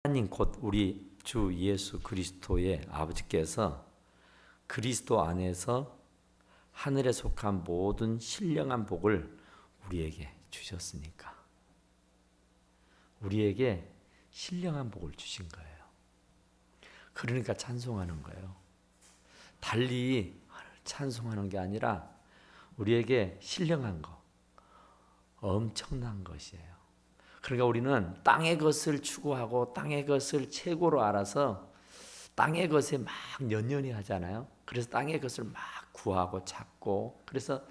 하나님 곧 우리 주 예수 그리스도의 아버지께서 그리스도 안에서 하늘에 속한 모든 신령한 복을 우리에게 주셨으니까 우리에게 신령한 복을 주신 거예요. 그러니까 찬송하는 거예요. 달리 찬송하는 게 아니라 우리에게 신령한 거, 엄청난 것이에요. 그러니까 우리는 땅의 것을 추구하고 땅의 것을 최고로 알아서 땅의 것에 막 연연히 하잖아요. 그래서 땅의 것을 막 구하고 찾고, 그래서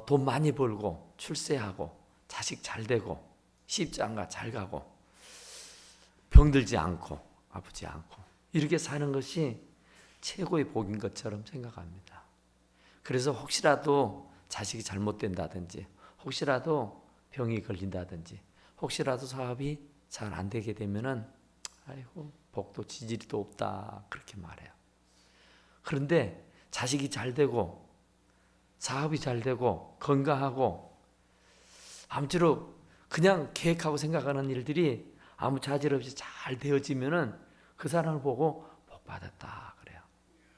돈 많이 벌고 출세하고 자식 잘 되고 시집장가 잘 가고 병들지 않고 아프지 않고 이렇게 사는 것이 최고의 복인 것처럼 생각합니다. 그래서 혹시라도 자식이 잘못된다든지, 혹시라도 병이 걸린다든지, 혹시라도 사업이 잘 안 되게 되면은 아이고 복도 지지리도 없다 그렇게 말해요. 그런데 자식이 잘 되고 사업이 잘 되고 건강하고 아무쪼록 그냥 계획하고 생각하는 일들이 아무 자질 없이 잘 되어지면은 그 사람을 보고 복 받았다 그래요.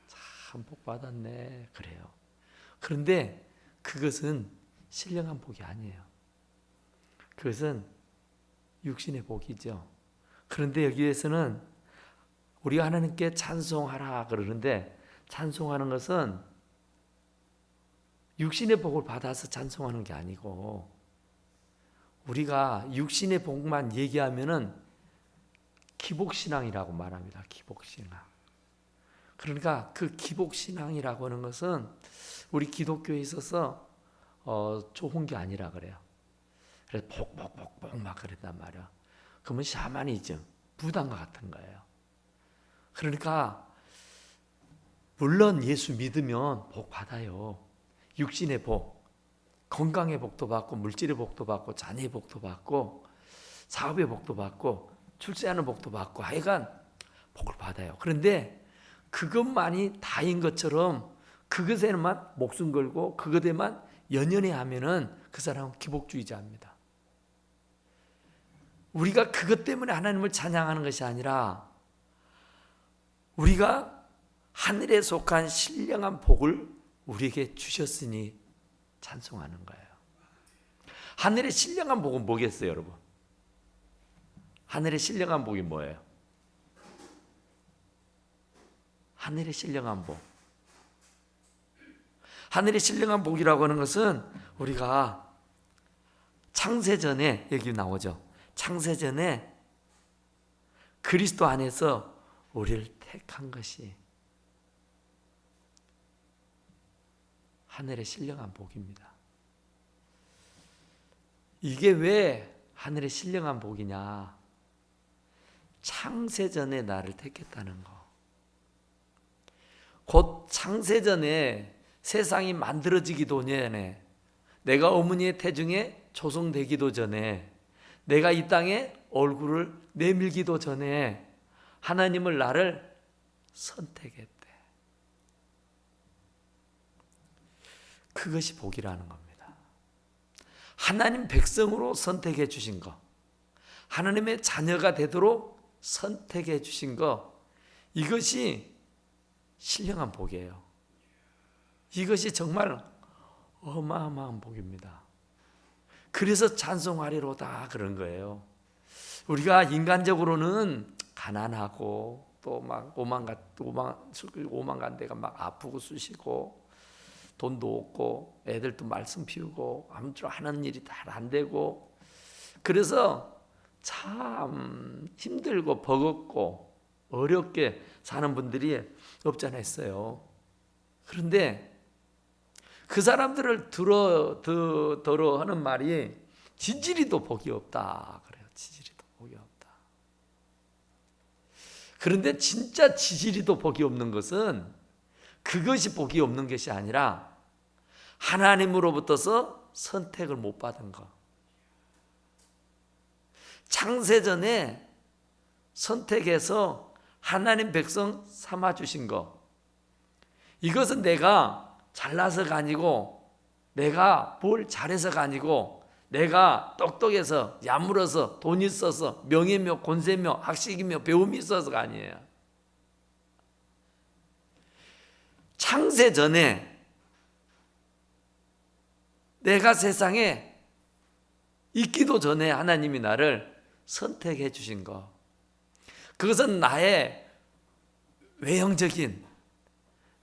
참 복 받았네 그래요. 그런데 그것은 신령한 복이 아니에요. 그것은 육신의 복이죠. 그런데 여기에서는 우리가 하나님께 찬송하라 그러는데, 찬송하는 것은 육신의 복을 받아서 찬송하는 게 아니고, 우리가 육신의 복만 얘기하면은 기복신앙이라고 말합니다. 기복신앙. 그러니까 그 기복신앙이라고 하는 것은 우리 기독교에 있어서 좋은 게 아니라 그래요. 그래서 복 막 그랬단 말이야. 그러면 샤머니즘, 부담과 같은 거예요. 그러니까 물론 예수 믿으면 복 받아요. 육신의 복, 건강의 복도 받고 물질의 복도 받고 자녀의 복도 받고 사업의 복도 받고 출세하는 복도 받고 하여간 복을 받아요. 그런데 그것만이 다인 것처럼 그것에만 목숨 걸고 그것에만 연연해 하면은 그 사람은 기복주의자입니다. 우리가 그것 때문에 하나님을 찬양하는 것이 아니라 우리가 하늘에 속한 신령한 복을 우리에게 주셨으니 찬송하는 거예요. 하늘의 신령한 복은 뭐겠어요, 여러분? 하늘의 신령한 복이 뭐예요? 하늘의 신령한 복. 하늘의 신령한 복이라고 하는 것은 우리가 창세전에 여기 나오죠. 창세전에 그리스도 안에서 우리를 택한 것이 하늘의 신령한 복입니다. 이게 왜 하늘의 신령한 복이냐? 창세전에 나를 택했다는 거. 곧 창세전에 세상이 만들어지기도 전에, 내가 어머니의 태중에 조성되기도 전에, 내가 이 땅에 얼굴을 내밀기도 전에 하나님을 나를 선택했대. 그것이 복이라는 겁니다. 하나님 백성으로 선택해 주신 거, 하나님의 자녀가 되도록 선택해 주신 거, 이것이 신령한 복이에요. 이것이 정말 어마어마한 복입니다. 그래서 찬송하리로다 그런 거예요. 우리가 인간적으로는 가난하고 또 막 오만간 데가 막 아프고 쑤시고 돈도 없고 애들도 말썽 피우고 아무쪼록 하는 일이 잘 안 되고, 그래서 참 힘들고 버겁고 어렵게 사는 분들이 없지 않아 있어요. 그런데 그 사람들을 들어 하는 말이 지지리도 복이 없다 그래요. 지지리도 복이 없다. 그런데 진짜 지지리도 복이 없는 것은 그것이 복이 없는 것이 아니라 하나님으로부터서 선택을 못 받은 것. 창세전에 선택해서 하나님 백성 삼아주신 것. 이것은 내가 잘나서가 아니고 내가 뭘 잘해서가 아니고 내가 똑똑해서 야물어서 돈 있어서 명예며 권세며 학식이며 배움이 있어서가 아니에요. 창세 전에 내가 세상에 있기도 전에 하나님이 나를 선택해 주신 거, 그것은 나의 외형적인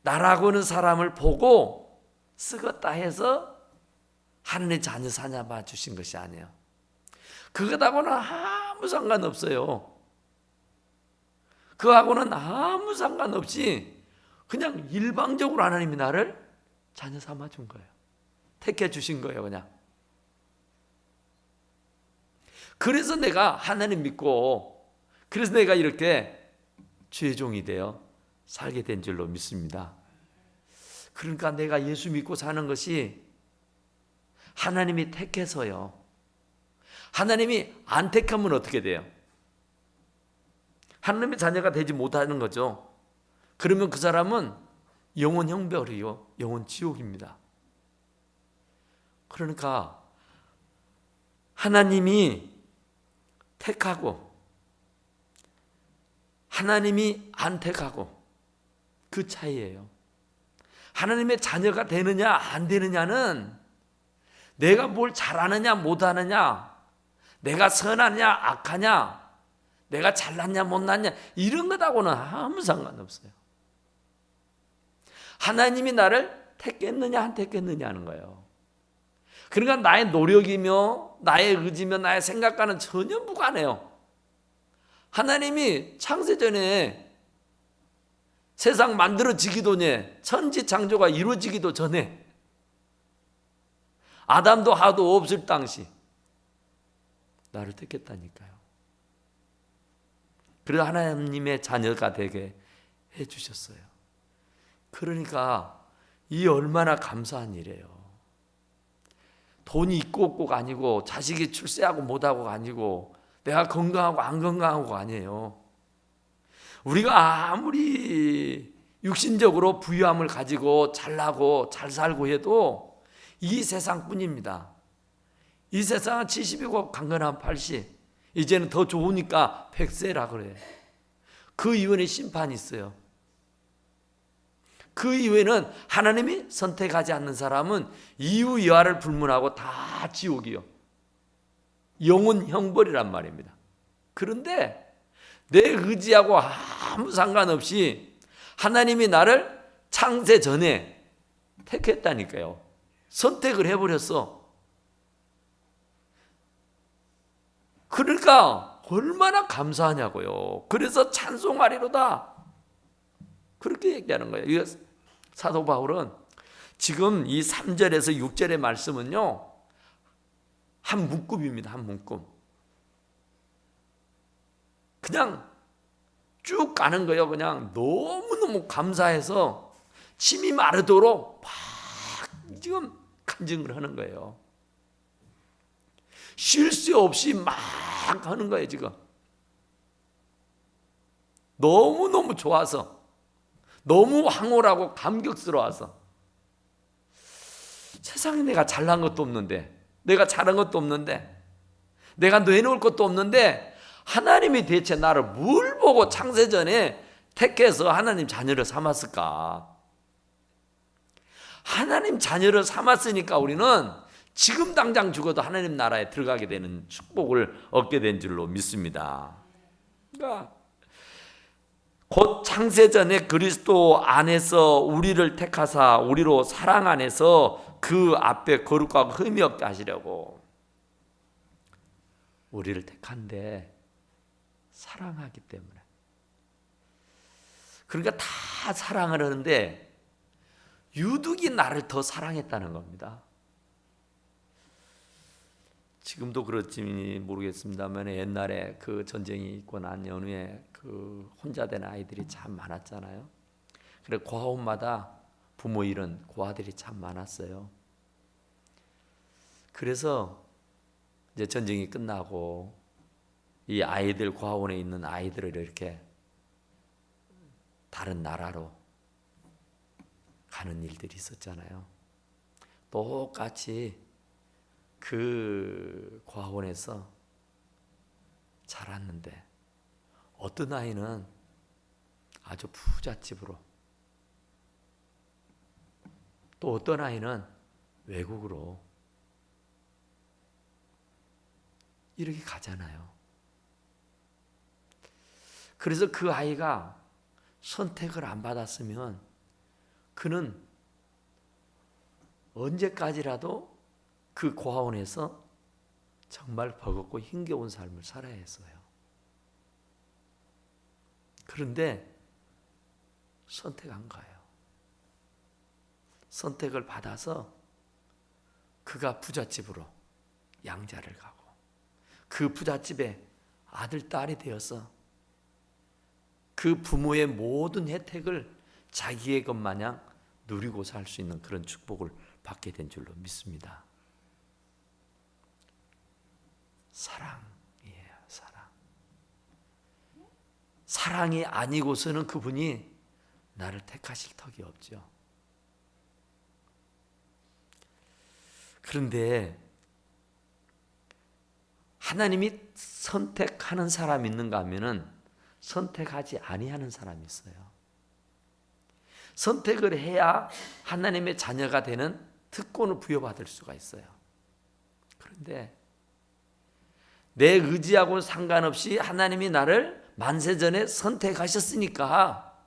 나라고 하는 사람을 보고 쓰겄다 해서 하나님의 자녀 삼아 주신 것이 아니에요. 그것하고는 아무 상관없어요. 그하고는 아무 상관없이 그냥 일방적으로 하나님이 나를 자녀 삼아 준 거예요. 택해 주신 거예요, 그냥. 그래서 내가 하나님 믿고, 그래서 내가 이렇게 주의 종이 되어 살게 된 줄로 믿습니다. 그러니까 내가 예수 믿고 사는 것이 하나님이 택해서요. 하나님이 안 택하면 어떻게 돼요? 하나님의 자녀가 되지 못하는 거죠. 그러면 그 사람은 영원 형벌이요, 영원 지옥입니다. 그러니까 하나님이 택하고 하나님이 안 택하고 그 차이예요. 하나님의 자녀가 되느냐 안 되느냐는 내가 뭘 잘하느냐 못하느냐, 내가 선하냐 악하냐, 내가 잘났냐 못났냐 이런 것하고는 아무 상관없어요. 하나님이 나를 택했느냐 안 택했느냐 하는 거예요. 그러니까 나의 노력이며 나의 의지며 나의 생각과는 전혀 무관해요. 하나님이 창세전에 세상 만들어지기도 전에, 천지창조가 이루어지기도 전에, 아담도 하도 없을 당시 나를 택했다니까요. 그래서 하나님의 자녀가 되게 해주셨어요. 그러니까 이 얼마나 감사한 일이에요. 돈이 있고 없고가 아니고, 자식이 출세하고 못하고가 아니고, 내가 건강하고 안 건강하고가 아니에요. 우리가 아무리 육신적으로 부유함을 가지고 잘나고 잘 살고 해도 이 세상뿐입니다. 이 세상은 70이고 강건한 80, 이제는 더 좋으니까 100세라 그래. 그 이후에는 심판이 있어요. 그 이후에는 하나님이 선택하지 않는 사람은 이후 여하를 불문하고 다 지옥이요, 영원 형벌이란 말입니다. 그런데 내 의지하고 아무 상관없이 하나님이 나를 창세 전에 택했다니까요. 선택을 해버렸어. 그러니까 얼마나 감사하냐고요. 그래서 찬송하리로다, 그렇게 얘기하는 거예요. 이거 사도 바울은 지금 이 3절에서 6절의 말씀은요, 한 문구입니다. 한 문구. 그냥 쭉 가는 거예요. 그냥 너무너무 감사해서 침이 마르도록 막 지금 간증을 하는 거예요. 쉴 새 없이 막 하는 거예요, 지금. 너무너무 좋아서, 너무 황홀하고 감격스러워서. 세상에 내가 잘난 것도 없는데, 내가 잘한 것도 없는데, 내가 내놓을 것도 없는데 하나님이 대체 나를 뭘 보고 창세전에 택해서 하나님 자녀를 삼았을까? 하나님 자녀를 삼았으니까 우리는 지금 당장 죽어도 하나님 나라에 들어가게 되는 축복을 얻게 된 줄로 믿습니다. 그러니까 곧 창세전에 그리스도 안에서 우리를 택하사 우리로 사랑 안에서 그 앞에 거룩하고 흠이 없게 하시려고 우리를 택한데, 사랑하기 때문에. 그러니까 다 사랑을 하는데 유독이 나를 더 사랑했다는 겁니다. 지금도 그럴지 모르겠습니다만 옛날에 그 전쟁이 있고 난 연후에 그 혼자 된 아이들이 참 많았잖아요. 그래 고아원마다 부모 잃은 고아들이 참 많았어요. 그래서 이제 전쟁이 끝나고 이 아이들, 고아원에 있는 아이들을 이렇게 다른 나라로 가는 일들이 있었잖아요. 똑같이 그 고아원에서 자랐는데 어떤 아이는 아주 부잣집으로, 또 어떤 아이는 외국으로 이렇게 가잖아요. 그래서 그 아이가 선택을 안 받았으면 그는 언제까지라도 그 고아원에서 정말 버겁고 힘겨운 삶을 살아야 했어요. 그런데 선택한 거예요. 선택을 받아서 그가 부잣집으로 양자를 가고 그 부잣집의 아들, 딸이 되어서 그 부모의 모든 혜택을 자기의 것 마냥 누리고 살 수 있는 그런 축복을 받게 된 줄로 믿습니다. 사랑이에요, 사랑. 사랑이 아니고서는 그분이 나를 택하실 턱이 없죠. 그런데 하나님이 선택하는 사람이 있는가 하면은 선택하지 아니하는 사람이 있어요. 선택을 해야 하나님의 자녀가 되는 특권을 부여받을 수가 있어요. 그런데 내 의지하고 상관없이 하나님이 나를 만세전에 선택하셨으니까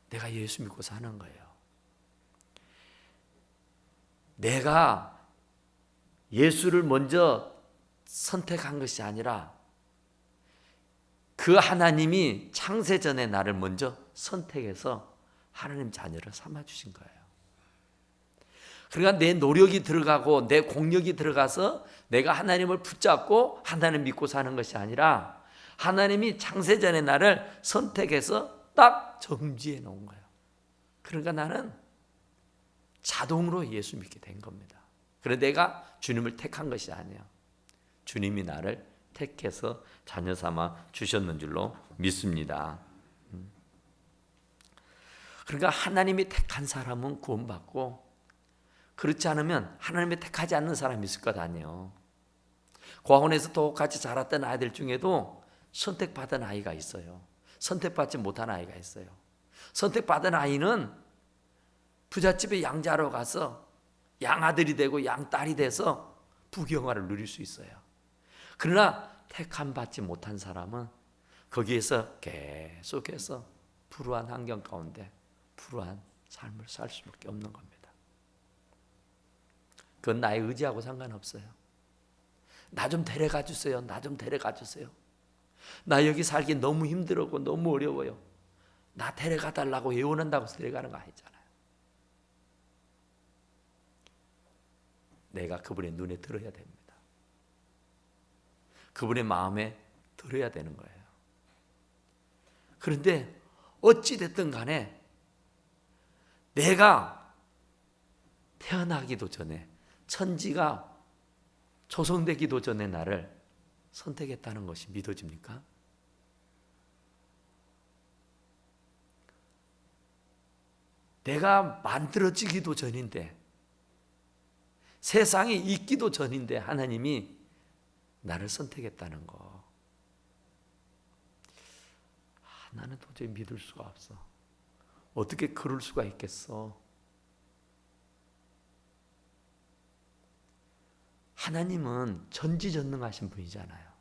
내가 예수 믿고 사는 거예요. 내가 예수를 먼저 선택한 것이 아니라 그 하나님이 창세전에 나를 먼저 선택해서 하나님 자녀를 삼아주신 거예요. 그러니까 내 노력이 들어가고 내 공력이 들어가서 내가 하나님을 붙잡고 하나님 믿고 사는 것이 아니라 하나님이 창세전에 나를 선택해서 딱 정지해 놓은 거예요. 그러니까 나는 자동으로 예수 믿게 된 겁니다. 그래서 내가 주님을 택한 것이 아니에요. 주님이 나를 택해서 자녀 삼아 주셨는 줄로 믿습니다. 그러니까 하나님이 택한 사람은 구원받고 그렇지 않으면 하나님이 택하지 않는 사람이 있을 것 아니에요. 고아원에서 똑같이 자랐던 아이들 중에도 선택받은 아이가 있어요. 선택받지 못한 아이가 있어요. 선택받은 아이는 부잣집에 양자로 가서 양아들이 되고 양딸이 돼서 부경화를 누릴 수 있어요. 그러나 택함 받지 못한 사람은 거기에서 계속해서 불우한 환경 가운데 불우한 삶을 살 수밖에 없는 겁니다. 그건 나의 의지하고 상관없어요. 나 좀 데려가 주세요. 나 좀 데려가 주세요. 나 여기 살기 너무 힘들고 너무 어려워요. 나 데려가 달라고 예원한다고 해서 데려가는 거 아니잖아요. 내가 그분의 눈에 들어야 됩니다. 그분의 마음에 들어야 되는 거예요. 그런데 어찌 됐든 간에 내가 태어나기도 전에 천지가 조성되기도 전에 나를 선택했다는 것이 믿어집니까? 내가 만들어지기도 전인데 세상에 있기도 전인데 하나님이 나를 선택했다는 거. 나는 도저히 믿을 수가 없어. 어떻게 그럴 수가 있겠어? 하나님은 전지전능하신 분이잖아요.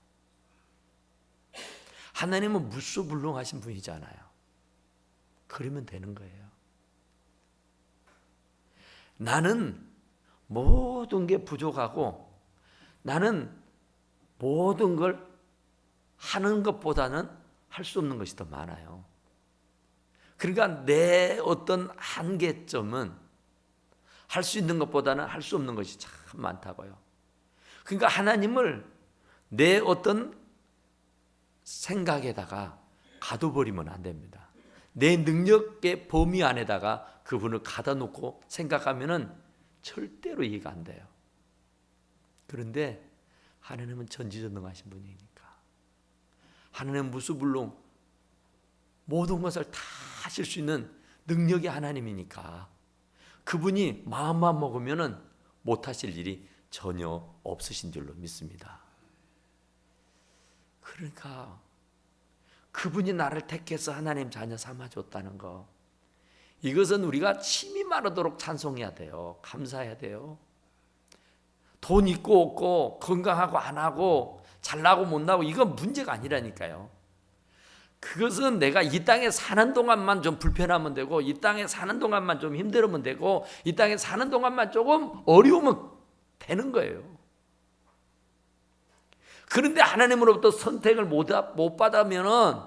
하나님은 무소불능하신 분이잖아요. 그러면 되는 거예요. 나는 모든 게 부족하고 나는 모든 걸 하는 것보다는 할 수 없는 것이 더 많아요. 그러니까 내 어떤 한계점은 할 수 있는 것보다는 할 수 없는 것이 참 많다고요. 그러니까 하나님을 내 어떤 생각에다가 가둬버리면 안 됩니다. 내 능력의 범위 안에다가 그분을 가둬놓고 생각하면은 절대로 이해가 안 돼요. 그런데 하나님은 전지전능하신 분이니까 하나님은 무소불능 모든 것을 다 하실 수 있는 능력의 하나님이니까 그분이 마음만 먹으면은 못하실 일이 전혀 없으신 줄로 믿습니다. 그러니까 그분이 나를 택해서 하나님 자녀 삼아줬다는 거, 이것은 우리가 침이 마르도록 찬송해야 돼요. 감사해야 돼요. 돈 있고 없고 건강하고 안 하고 잘나고 못나고 이건 문제가 아니라니까요. 그것은 내가 이 땅에 사는 동안만 좀 불편하면 되고, 이 땅에 사는 동안만 좀 힘들으면 되고, 이 땅에 사는 동안만 조금 어려우면 되는 거예요. 그런데 하나님으로부터 선택을 못 받으면은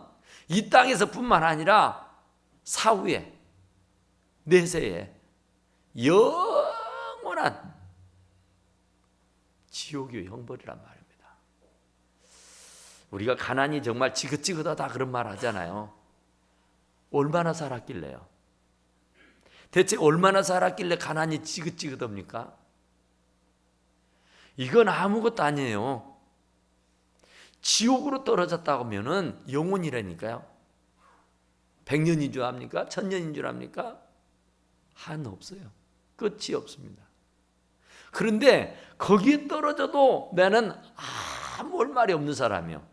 이 땅에서뿐만 아니라 사후에 내세에 영원한 지옥의 형벌이란 말입니다. 우리가 가난이 정말 지긋지긋하다 그런 말 하잖아요. 얼마나 살았길래요? 대체 얼마나 살았길래 가난이 지긋지긋합니까? 이건 아무것도 아니에요. 지옥으로 떨어졌다고 하면은 영혼이라니까요. 100년인 줄 압니까? 1000년인 줄 압니까? 한 없어요. 끝이 없습니다. 그런데 거기에 떨어져도 나는 아무 할 말이 없는 사람이요.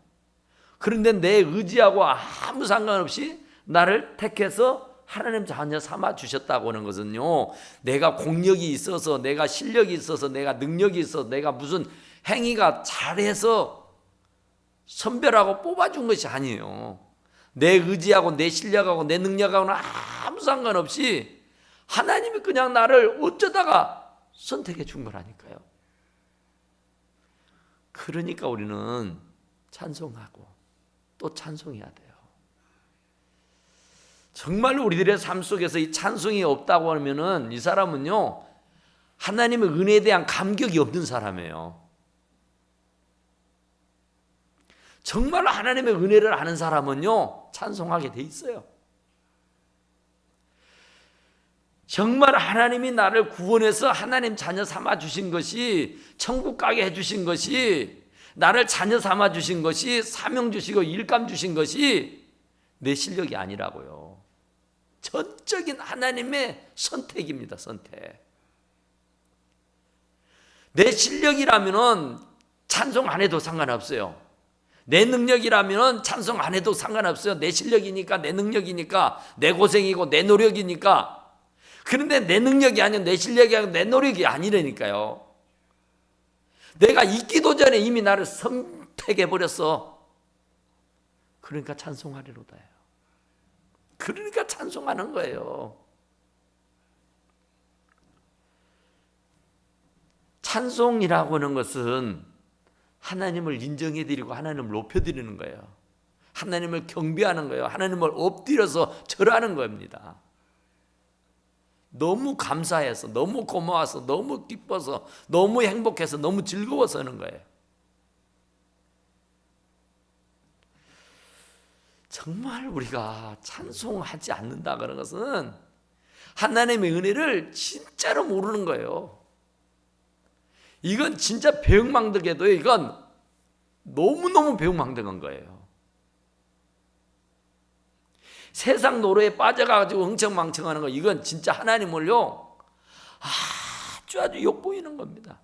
그런데 내 의지하고 아무 상관없이 나를 택해서 하나님 자녀 삼아 주셨다고 하는 것은요, 내가 공력이 있어서, 내가 실력이 있어서, 내가 능력이 있어서, 내가 무슨 행위가 잘해서 선별하고 뽑아준 것이 아니에요. 내 의지하고 내 실력하고 내 능력하고는 아무 상관없이 하나님이 그냥 나를 어쩌다가 선택해 준 거라니까요. 그러니까 우리는 찬송하고 또 찬송해야 돼요. 정말 우리들의 삶 속에서 이 찬송이 없다고 하면은 이 사람은요, 하나님의 은혜에 대한 감격이 없는 사람이에요. 정말 하나님의 은혜를 아는 사람은요, 찬송하게 돼 있어요. 정말 하나님이 나를 구원해서 하나님 자녀 삼아 주신 것이, 천국 가게 해 주신 것이, 나를 자녀 삼아 주신 것이, 사명 주시고 일감 주신 것이 내 실력이 아니라고요. 전적인 하나님의 선택입니다. 선택. 내 실력이라면 찬송 안 해도 상관없어요. 내 능력이라면 찬송 안 해도 상관없어요. 내 실력이니까, 내 능력이니까, 내 고생이고 내 노력이니까. 그런데 내 능력이 아니고 내 실력이 아니고 내 노력이 아니라니까요. 내가 있기도 전에 이미 나를 선택해버렸어. 그러니까 찬송하리로다요. 그러니까 찬송하는 거예요. 찬송이라고 하는 것은 하나님을 인정해드리고 하나님을 높여드리는 거예요. 하나님을 경배하는 거예요. 하나님을 엎드려서 절하는 겁니다. 너무 감사해서, 너무 고마워서, 너무 기뻐서, 너무 행복해서, 너무 즐거워서 하는 거예요. 정말 우리가 찬송하지 않는다 그런 것은 하나님의 은혜를 진짜로 모르는 거예요. 이건 진짜 배은망덕해도 이건 너무너무 배은망덕한 거예요. 세상 노래에 빠져가지고 흥청망청하는 거, 이건 진짜 하나님을요 아주 욕보이는 겁니다.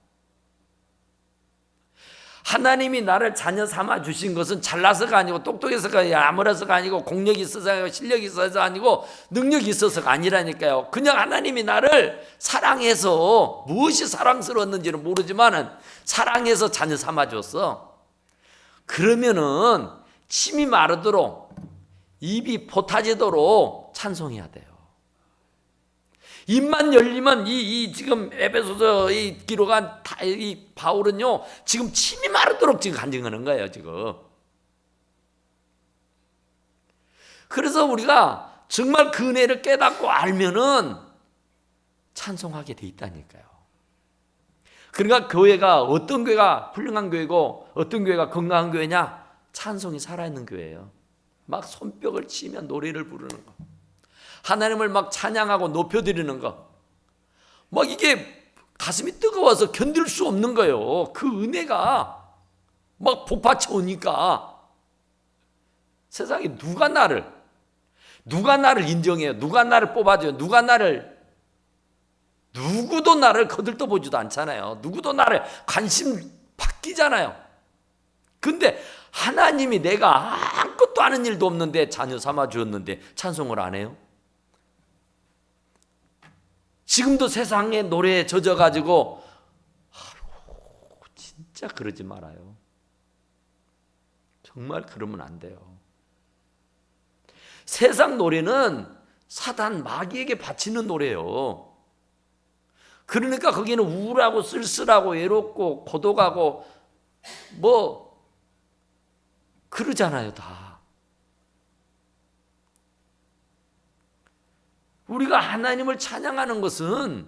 하나님이 나를 자녀 삼아 주신 것은 잘나서가 아니고 똑똑해서가 아니고 아무라서가 아니고 공력이 있어서 아니고 실력이 있어서 아니고 능력이 있어서가 아니라니까요. 그냥 하나님이 나를 사랑해서, 무엇이 사랑스러웠는지는 모르지만 사랑해서 자녀 삼아 줬어. 그러면은 침이 마르도록, 입이 포타지도록 찬송해야 돼요. 입만 열리면 이 지금 에베소서 이 기록한 이 바울은요, 지금 침이 마르도록 지금 간증하는 거예요, 지금. 그래서 우리가 정말 그 은혜를 깨닫고 알면은 찬송하게 돼 있다니까요. 그러니까 교회가, 어떤 교회가 훌륭한 교회고 어떤 교회가 건강한 교회냐? 찬송이 살아있는 교회예요. 막 손뼉을 치며 노래를 부르는 거, 하나님을 막 찬양하고 높여드리는 거, 막 이게 가슴이 뜨거워서 견딜 수 없는 거예요. 그 은혜가 막 복받쳐 오니까 세상에 누가 나를 인정해요? 누가 나를 뽑아줘요? 누가 나를 누구도 나를 거들떠보지도 않잖아요. 누구도 나를 관심 바뀌잖아요. 근데 하나님이 내가 아무것도 아는 일도 없는데 자녀 삼아 주었는데 찬송을 안 해요? 지금도 세상의 노래에 젖어가지고 아이고, 진짜 그러지 말아요. 정말 그러면 안 돼요. 세상 노래는 사단 마귀에게 바치는 노래예요. 그러니까 거기는 우울하고 쓸쓸하고 외롭고 고독하고 뭐 그러잖아요. 다. 우리가 하나님을 찬양하는 것은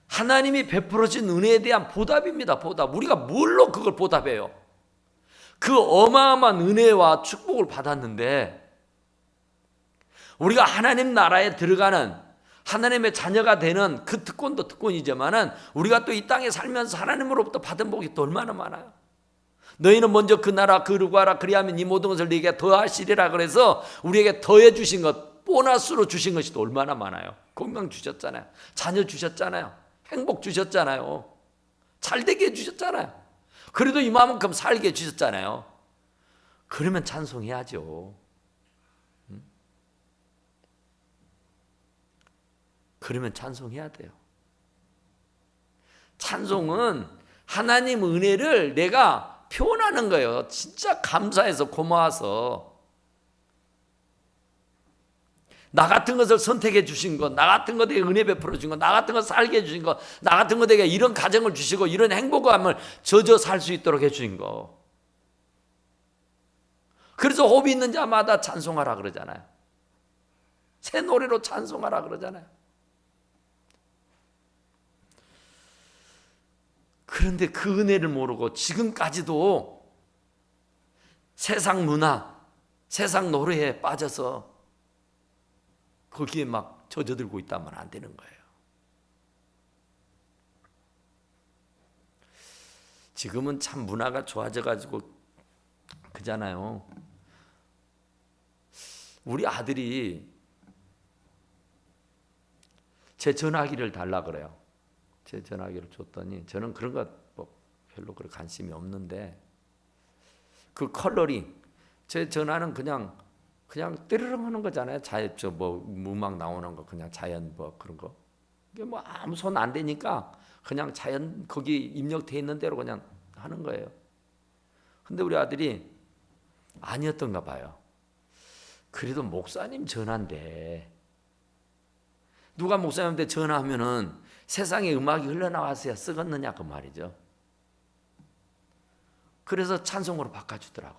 하나님이 베풀어진 은혜에 대한 보답입니다. 보답. 우리가 뭘로 그걸 보답해요? 그 어마어마한 은혜와 축복을 받았는데 우리가 하나님 나라에 들어가는 하나님의 자녀가 되는 그 특권도 특권이지만은 우리가 또 이 땅에 살면서 하나님으로부터 받은 복이 또 얼마나 많아요. 너희는 먼저 그 나라 그루가라 그리하면 이 모든 것을 네게 더하시리라 그래서 우리에게 더해 주신 것 보너스로 주신 것이 또 얼마나 많아요. 건강 주셨잖아요. 자녀 주셨잖아요. 행복 주셨잖아요. 잘되게 해주셨잖아요. 그래도 이만큼 살게 해주셨잖아요. 그러면 찬송해야죠. 그러면 찬송해야 돼요. 찬송은 하나님 은혜를 내가 표현하는 거예요. 진짜 감사해서 고마워서. 나 같은 것을 선택해 주신 것, 나 같은 것에게 은혜 베풀어 주신 것, 나 같은 것 살게 해 주신 것, 나 같은 것에게 이런 가정을 주시고 이런 행복감을 젖어 살 수 있도록 해 주신 것. 그래서 호흡이 있는 자마다 찬송하라 그러잖아요. 새 노래로 찬송하라 그러잖아요. 그런데 그 은혜를 모르고 지금까지도 세상 문화, 세상 노래에 빠져서 거기에 막 젖어들고 있다면 안 되는 거예요. 지금은 참 문화가 좋아져가지고 그잖아요. 우리 아들이 제 전화기를 달라 그래요. 제 전화기를 줬더니 저는 그런 거 뭐 별로 그렇게 관심이 없는데 그 컬러링 제 전화는 그냥 띠르릉 하는 거잖아요. 저 뭐 음악 나오는 거 그냥 자연 뭐 그런 거. 이게 뭐 아무 손 안 대니까 그냥 자연 거기 입력돼 있는 대로 그냥 하는 거예요. 근데 우리 아들이 아니었던가 봐요. 그래도 목사님 전화인데 누가 목사님한테 전화하면은 세상에 음악이 흘러나왔어야 쓰겠느냐 그 말이죠. 그래서 찬송으로 바꿔주더라고.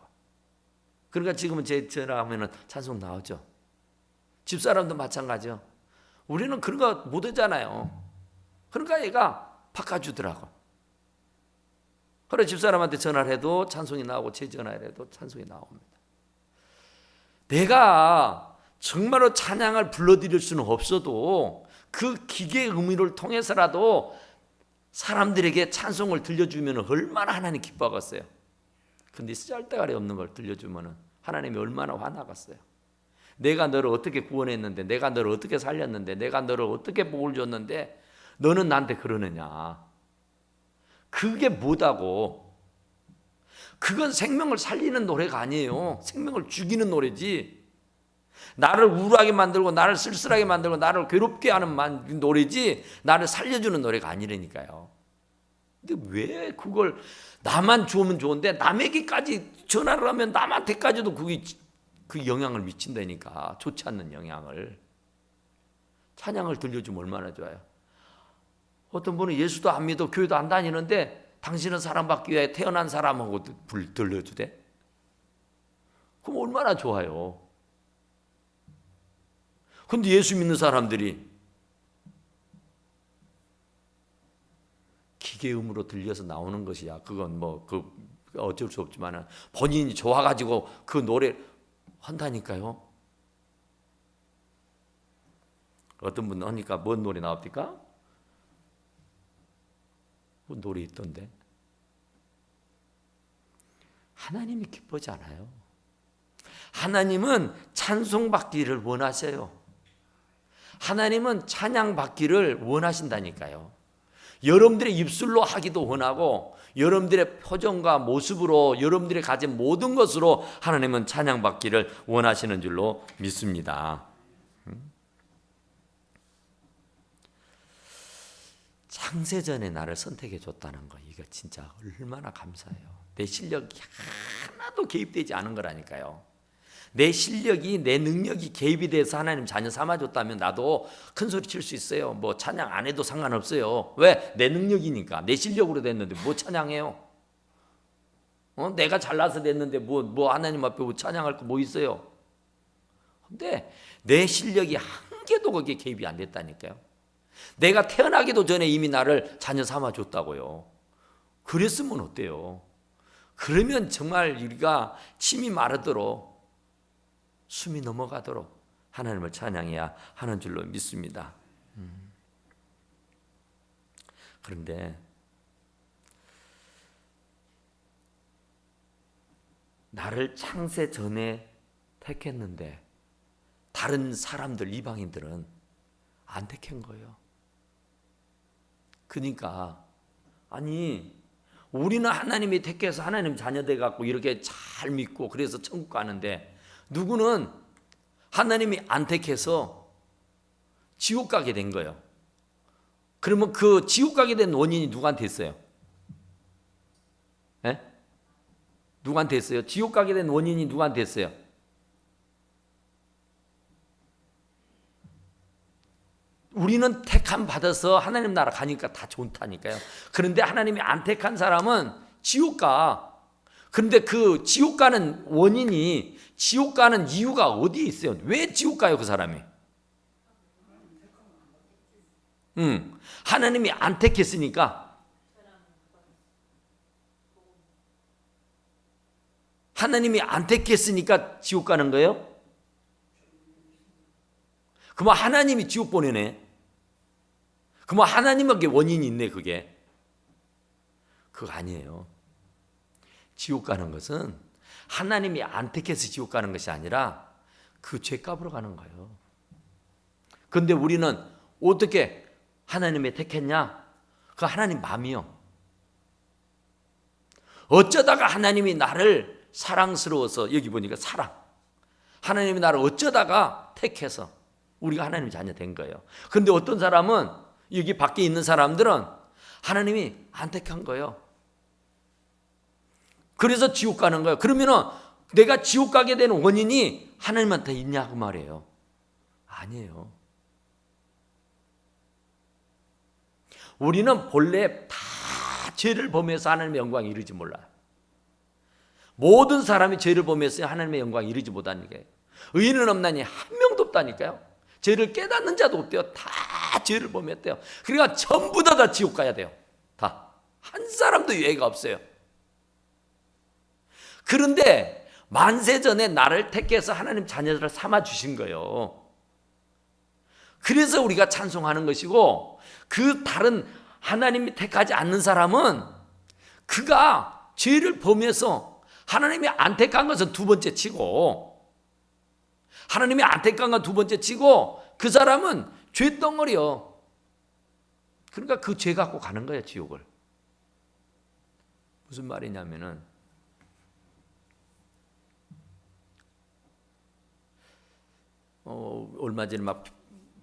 그러니까 지금은 제 전화하면은 찬송 나오죠. 집사람도 마찬가지요. 우리는 그런 거 못하잖아요. 그러니까 얘가 바꿔주더라고. 그래 집사람한테 전화를 해도 찬송이 나오고 제 전화를 해도 찬송이 나옵니다. 내가 정말로 찬양을 불러드릴 수는 없어도 그 기계의 의미를 통해서라도 사람들에게 찬송을 들려주면 얼마나 하나님 기뻐하겠어요. 근데 쓰잘데기 없는 걸 들려주면 하나님이 얼마나 화나겠어요. 내가 너를 어떻게 구원했는데, 내가 너를 어떻게 살렸는데, 내가 너를 어떻게 복을 줬는데 너는 나한테 그러느냐. 그게 뭐다고. 그건 생명을 살리는 노래가 아니에요. 생명을 죽이는 노래지. 나를 우울하게 만들고 나를 쓸쓸하게 만들고 나를 괴롭게 하는 노래지 나를 살려주는 노래가 아니라니까요. 근데 왜 그걸 나만 주면 좋은데 남에게까지 전화를 하면 남한테까지도 그게 그 영향을 미친다니까. 좋지 않는 영향을. 찬양을 들려주면 얼마나 좋아요. 어떤 분은 예수도 안 믿어 교회도 안 다니는데 당신은 사랑받기 위해 태어난 사람하고 들려도 돼? 그럼 얼마나 좋아요. 근데 예수 믿는 사람들이 기계음으로 들려서 나오는 것이야. 그건 뭐 어쩔 수 없지만 본인이 좋아가지고 그 노래 한다니까요. 어떤 분은 하니까 뭔 노래 나옵니까? 뭐 노래 있던데. 하나님이 기뻐하지 않아요. 하나님은 찬송받기를 원하세요. 하나님은 찬양받기를 원하신다니까요. 여러분들의 입술로 하기도 원하고 여러분들의 표정과 모습으로 여러분들이 가진 모든 것으로 하나님은 찬양받기를 원하시는 줄로 믿습니다. 창세전에 나를 선택해 줬다는 거, 이거 진짜 얼마나 감사해요. 내 실력이 하나도 개입되지 않은 거라니까요. 내 실력이, 내 능력이 개입이 돼서 하나님 자녀 삼아줬다면 나도 큰 소리 칠 수 있어요. 뭐 찬양 안 해도 상관없어요. 왜? 내 능력이니까. 내 실력으로 됐는데 뭐 찬양해요? 내가 잘나서 됐는데 뭐 하나님 앞에 뭐 찬양할 거 뭐 있어요? 근데 내 실력이 한 개도 거기에 개입이 안 됐다니까요. 내가 태어나기도 전에 이미 나를 자녀 삼아줬다고요. 그랬으면 어때요? 그러면 정말 우리가 침이 마르도록 숨이 넘어가도록 하나님을 찬양해야 하는 줄로 믿습니다. 그런데 나를 창세 전에 택했는데 다른 사람들, 이방인들은 안 택한 거예요. 그러니까 아니 우리는 하나님이 택해서 하나님 자녀 돼 갖고 이렇게 잘 믿고 그래서 천국 가는데 누구는 하나님이 안 택해서 지옥 가게 된 거예요. 그러면 그 지옥 가게 된 원인이 누구한테 있어요? 에? 누구한테 있어요? 지옥 가게 된 원인이 누구한테 있어요? 우리는 택함 받아서 하나님 나라 가니까 다 좋다니까요. 그런데 하나님이 안 택한 사람은 지옥 가. 그런데 그 지옥 가는 원인이, 지옥 가는 이유가 어디에 있어요? 왜 지옥 가요, 그 사람이? 하나님이 안 택했으니까. 하나님이 안 택했으니까 지옥 가는 거예요? 그럼 하나님이 지옥 보내네. 그럼 하나님에게 원인이 있네, 그게. 그거 아니에요. 지옥 가는 것은 하나님이 안 택해서 지옥 가는 것이 아니라 그 죄값으로 가는 거예요. 그런데 우리는 어떻게 하나님이 택했냐? 그 하나님 마음이요. 어쩌다가 하나님이 나를 사랑스러워서, 여기 보니까 사랑. 하나님이 나를 어쩌다가 택해서 우리가 하나님 자녀 된 거예요. 그런데 어떤 사람은, 여기 밖에 있는 사람들은 하나님이 안 택한 거예요. 그래서 지옥 가는 거예요. 그러면은 내가 지옥 가게 되는 원인이 하나님한테 있냐고 말이에요. 아니에요. 우리는 본래 다 죄를 범해서 하나님의 영광에 이르지 몰라요. 모든 사람이 죄를 범해서 하나님의 영광에 이르지 못하니까요. 의인은 없나니 한 명도 없다니까요. 죄를 깨닫는 자도 없대요. 다 죄를 범했대요. 그러니까 전부 다 지옥 가야 돼요. 다. 한 사람도 예외가 없어요. 그런데 만세 전에 나를 택해서 하나님 자녀들을 삼아 주신 거예요. 그래서 우리가 찬송하는 것이고, 그 다른 하나님이 택하지 않는 사람은 그가 죄를 범해서 하나님이 안 택한 것은 두 번째 치고, 하나님이 안 택한 건 두 번째 치고, 그 사람은 죄덩어리요. 그러니까 그 죄 갖고 가는 거야, 지옥을. 무슨 말이냐면은, 얼마 전에 막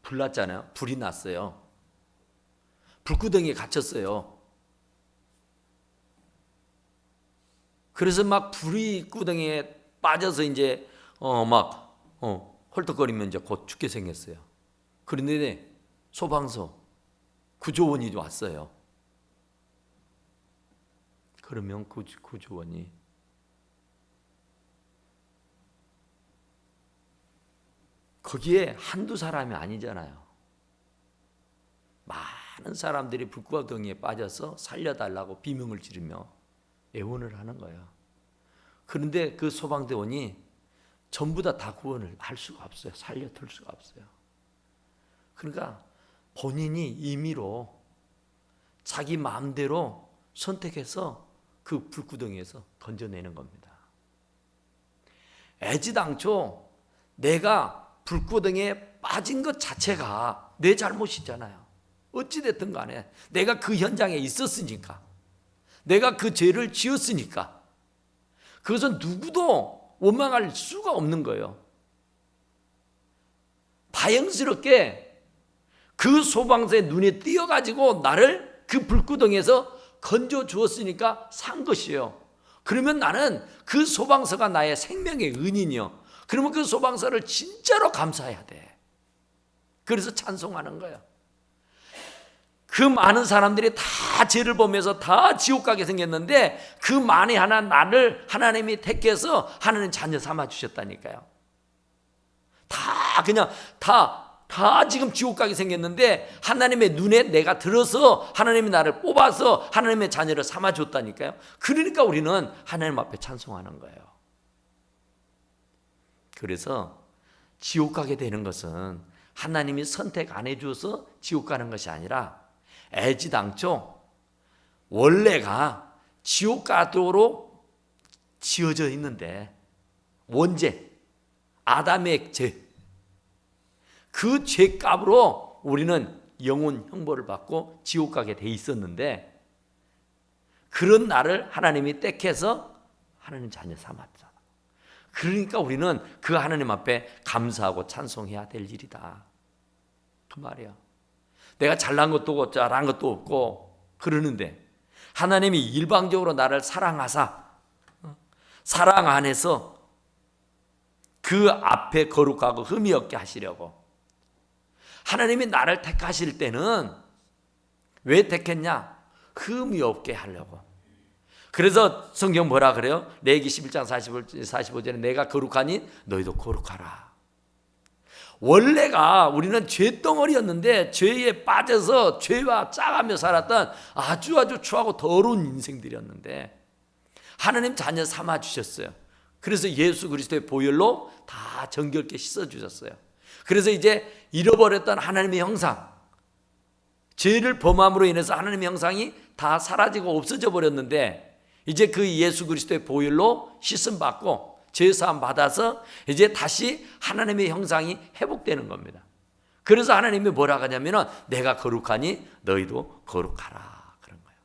불 났잖아요. 불이 났어요. 불구덩이에 갇혔어요. 그래서 막 불이 구덩이에 빠져서 이제 헐떡거리면 이제 곧 죽게 생겼어요. 그런데 소방서 구조원이 왔어요. 그러면 구조원이 거기에 한두 사람이 아니잖아요. 많은 사람들이 불구덩이에 빠져서 살려달라고 비명을 지르며 애원을 하는 거예요. 그런데 그 소방대원이 전부 다 구원을 할 수가 없어요. 살려둘 수가 없어요. 그러니까 본인이 임의로 자기 마음대로 선택해서 그 불구덩이에서 건져내는 겁니다. 애지당초 내가 불구덩이에 빠진 것 자체가 내 잘못이잖아요. 어찌됐든 간에 내가 그 현장에 있었으니까, 내가 그 죄를 지었으니까 그것은 누구도 원망할 수가 없는 거예요. 다행스럽게 그 소방서의 눈에 띄어가지고 나를 그 불구덩이에서 건져 주었으니까 산 것이에요. 그러면 나는 그 소방서가 나의 생명의 은인이요. 그러면 그 소방서를 진짜로 감사해야 돼. 그래서 찬송하는 거예요. 그 많은 사람들이 다 죄를 보면서 다 지옥 가게 생겼는데 그 만에 하나 나를 하나님이 택해서 하나님 자녀 삼아 주셨다니까요. 다 지금 지옥 가게 생겼는데 하나님의 눈에 내가 들어서 하나님이 나를 뽑아서 하나님의 자녀를 삼아 줬다니까요. 그러니까 우리는 하나님 앞에 찬송하는 거예요. 그래서 지옥 가게 되는 것은 하나님이 선택 안 해줘서 지옥 가는 것이 아니라 애지당초 원래가 지옥 가도록 지어져 있는데 원죄, 아담의 죄, 그 죄값으로 우리는 영혼 형벌을 받고 지옥 가게 돼 있었는데 그런 나를 하나님이 택해서 하나님 자녀 삼았다. 그러니까 우리는 그 하나님 앞에 감사하고 찬송해야 될 일이다. 그 말이야. 내가 잘난 것도 없고 잘한 것도 없고 그러는데 하나님이 일방적으로 나를 사랑하사 사랑 안에서 그 앞에 거룩하고 흠이 없게 하시려고 하나님이 나를 택하실 때는 왜 택했냐? 흠이 없게 하려고. 그래서 성경 뭐라 그래요? 레위기 11장 45절에 내가 거룩하니 너희도 거룩하라. 원래가 우리는 죄덩어리였는데 죄에 빠져서 죄와 짜가며 살았던 아주 추하고 더러운 인생들이었는데 하나님 자녀 삼아 주셨어요. 그래서 예수 그리스도의 보혈로 다 정결케 씻어 주셨어요. 그래서 이제 잃어버렸던 하나님의 형상, 죄를 범함으로 인해서 하나님의 형상이 다 사라지고 없어져 버렸는데 이제 그 예수 그리스도의 보혈로 씻음 받고 죄 사함 받아서 이제 다시 하나님의 형상이 회복되는 겁니다. 그래서 하나님이 뭐라 하냐면은 내가 거룩하니 너희도 거룩하라 그런 거예요.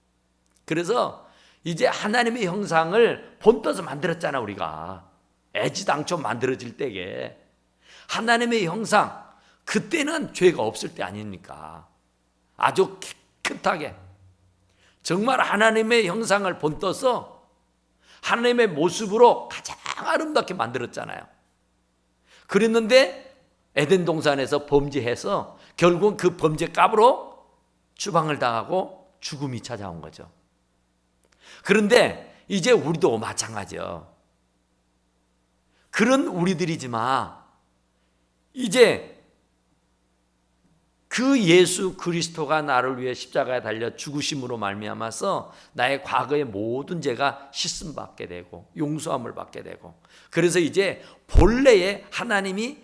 그래서 이제 하나님의 형상을 본떠서 만들었잖아. 우리가 애지당초 만들어질 때에 하나님의 형상, 그때는 죄가 없을 때 아닙니까? 아주 깨끗하게 정말 하나님의 형상을 본떠서 하나님의 모습으로 가장 아름답게 만들었잖아요. 그랬는데 에덴 동산에서 범죄해서 결국 그 범죄 값으로 추방을 당하고 죽음이 찾아온 거죠. 그런데 이제 우리도 마찬가지요. 그런 우리들이지만 이제 그 예수 그리스도가 나를 위해 십자가에 달려 죽으심으로 말미암아서 나의 과거의 모든 죄가 씻음 받게 되고 용서함을 받게 되고 그래서 이제 본래의 하나님이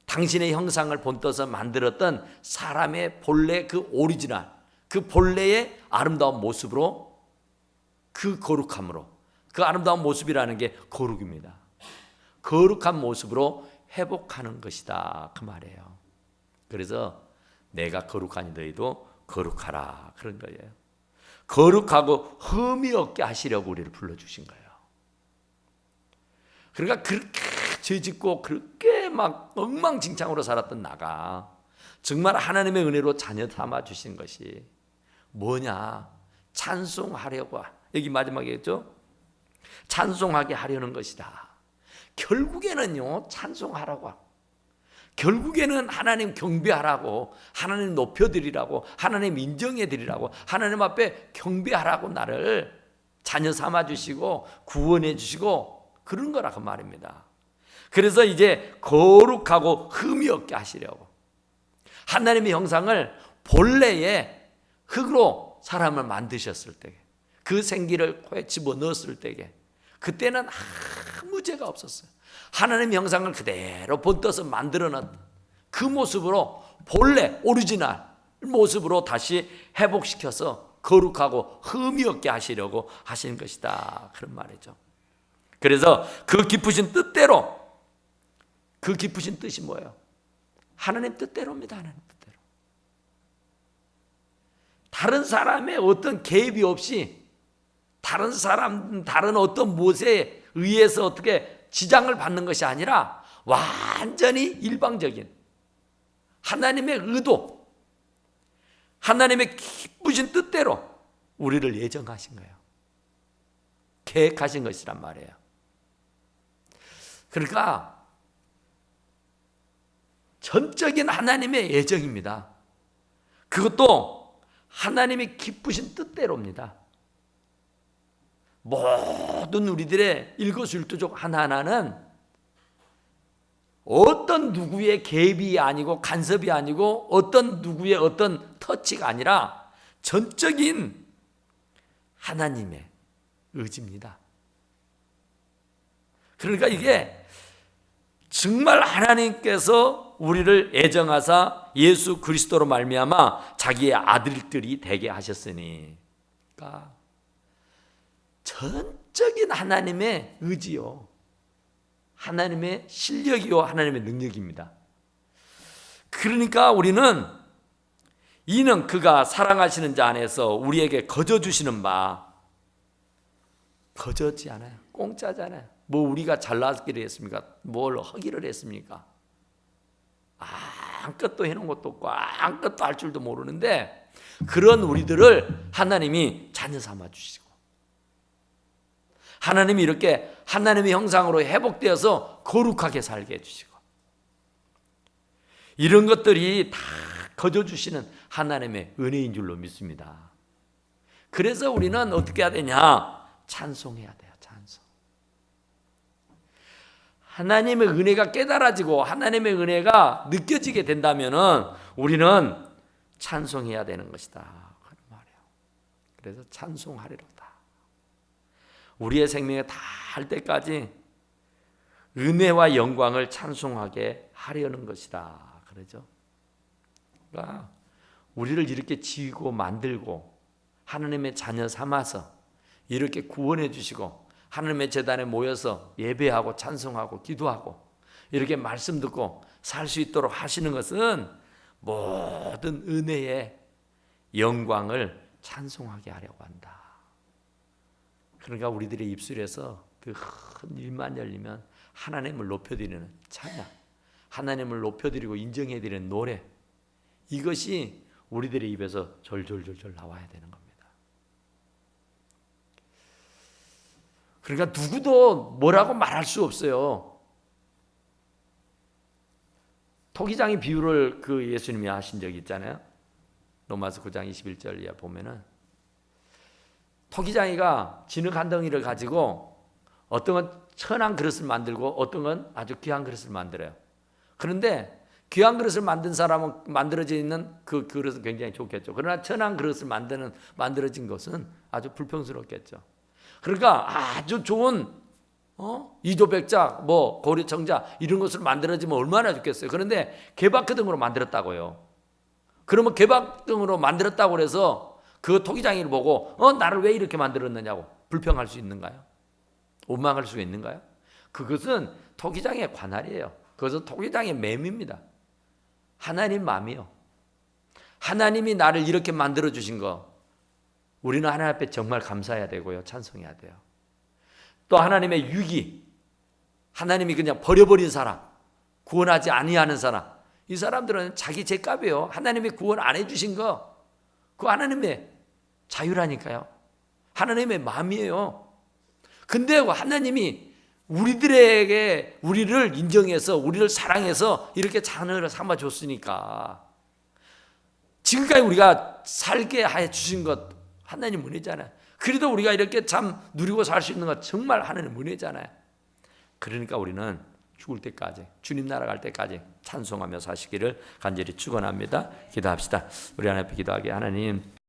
당신의 형상을 본떠서 만들었던 사람의 본래 그 오리지널 그 본래의 아름다운 모습으로 그 거룩함으로 그 아름다운 모습이라는 게 거룩입니다. 거룩한 모습으로 회복하는 것이다 그 말이에요. 그래서 내가 거룩하니 너희도 거룩하라 그런 거예요. 거룩하고 흠이 없게 하시려고 우리를 불러주신 거예요. 그러니까 그렇게 죄짓고 그렇게 막 엉망진창으로 살았던 나가 정말 하나님의 은혜로 자녀 삼아 주신 것이 뭐냐? 찬송하려고. 여기 마지막에 했죠? 찬송하게 하려는 것이다. 결국에는요 찬송하라고. 결국에는 하나님 경배하라고, 하나님 높여드리라고, 하나님 인정해드리라고, 하나님 앞에 경배하라고 나를 자녀 삼아주시고 구원해주시고 그런 거라 그 말입니다. 그래서 이제 거룩하고 흠이 없게 하시려고 하나님의 형상을 본래의 흙으로 사람을 만드셨을 때 그 생기를 코에 집어넣었을 때에 그때는 아무 죄가 없었어요. 하나님의 형상을 그대로 본떠서 만들어놨 그 모습으로 본래 오리지널 모습으로 다시 회복시켜서 거룩하고 흠이 없게 하시려고 하신 것이다 그런 말이죠. 그래서 그 깊으신 뜻대로 그 깊으신 뜻이 뭐예요? 하나님 뜻대로입니다. 하나님 뜻대로. 다른 사람의 어떤 개입이 없이 다른 사람, 다른 어떤 무엇에 의해서 어떻게 지장을 받는 것이 아니라 완전히 일방적인 하나님의 의도, 하나님의 기쁘신 뜻대로 우리를 예정하신 거예요. 계획하신 것이란 말이에요. 그러니까 전적인 하나님의 예정입니다. 그것도 하나님의 기쁘신 뜻대로입니다. 모든 우리들의 일거수일투족 하나하나는 어떤 누구의 개입이 아니고 간섭이 아니고 어떤 누구의 어떤 터치가 아니라 전적인 하나님의 의지입니다. 그러니까 이게 정말 하나님께서 우리를 애정하사 예수 그리스도로 말미암아 자기의 아들들이 되게 하셨으니, 그러니까 전적인 하나님의 의지요, 하나님의 실력이요, 하나님의 능력입니다. 그러니까 우리는 이는 그가 사랑하시는 자 안에서 우리에게 거저 주시는 바, 거저지 않아요. 공짜잖아요. 뭐 우리가 잘나기를 했습니까? 뭘 하기를 했습니까? 아무것도 해놓은 것도 없고 아무것도 할 줄도 모르는데 그런 우리들을 하나님이 자녀 삼아 주시고, 하나님이 이렇게 하나님의 형상으로 회복되어서 거룩하게 살게 해주시고, 이런 것들이 다 거저 주시는 하나님의 은혜인 줄로 믿습니다. 그래서 우리는 어떻게 해야 되냐? 찬송해야 돼요. 찬송. 하나님의 은혜가 깨달아지고 하나님의 은혜가 느껴지게 된다면 우리는 찬송해야 되는 것이다, 그런 말이에요. 그래서 찬송하리로다. 우리의 생명에 다 할 때까지 은혜와 영광을 찬송하게 하려는 것이다, 그러죠. 그러니까 우리를 이렇게 지고 만들고 하나님의 자녀 삼아서 이렇게 구원해 주시고 하나님의 제단에 모여서 예배하고 찬송하고 기도하고 이렇게 말씀 듣고 살 수 있도록 하시는 것은 모든 은혜의 영광을 찬송하게 하려고 한다. 그러니까 우리들의 입술에서 그 큰 일만 열리면 하나님을 높여드리는 찬양, 하나님을 높여드리고 인정해드리는 노래, 이것이 우리들의 입에서 절절절절 나와야 되는 겁니다. 그러니까 누구도 뭐라고 말할 수 없어요. 토기장의 비유를 그 예수님이 하신 적이 있잖아요. 로마서 9장 21절에 보면은 토기장이가 진흙 한 덩이를 가지고 어떤 건 천한 그릇을 만들고 어떤 건 아주 귀한 그릇을 만들어요. 그런데 귀한 그릇을 만든 사람은 만들어져 있는 그 그릇은 굉장히 좋겠죠. 그러나 천한 그릇을 만들어진 것은 아주 불평스럽겠죠. 그러니까 아주 좋은 이조백작, 뭐 고려청자 이런 것을 만들어지면 얼마나 좋겠어요. 그런데 개박등으로 만들었다고요. 그러면 개박등으로 만들었다고 해서 그 토기장이를 보고 나를 왜 이렇게 만들었느냐고 불평할 수 있는가요? 원망할 수 있는가요? 그것은 토기장의 관할이에요. 그것은 토기장의 맴입니다. 하나님 마음이요. 하나님이 나를 이렇게 만들어 주신 거 우리는 하나님 앞에 정말 감사해야 되고요, 찬송해야 돼요. 또 하나님의 유기, 하나님이 그냥 버려버린 사람, 구원하지 아니하는 사람, 이 사람들은 자기 죄값이에요. 하나님이 구원 안 해주신 거, 그거 하나님의 자유라니까요. 하나님의 마음이에요. 근데 하나님이 우리들에게 우리를 인정해서 우리를 사랑해서 이렇게 자녀를 삼아줬으니까 지금까지 우리가 살게 해 주신 것 하나님 은혜잖아요. 그래도 우리가 이렇게 참 누리고 살 수 있는 것 정말 하나님 은혜잖아요. 그러니까 우리는 죽을 때까지, 주님 나라 갈 때까지 찬송하며 사시기를 간절히 축원합니다. 기도합시다. 우리 하나님 앞에 기도하게. 하나님,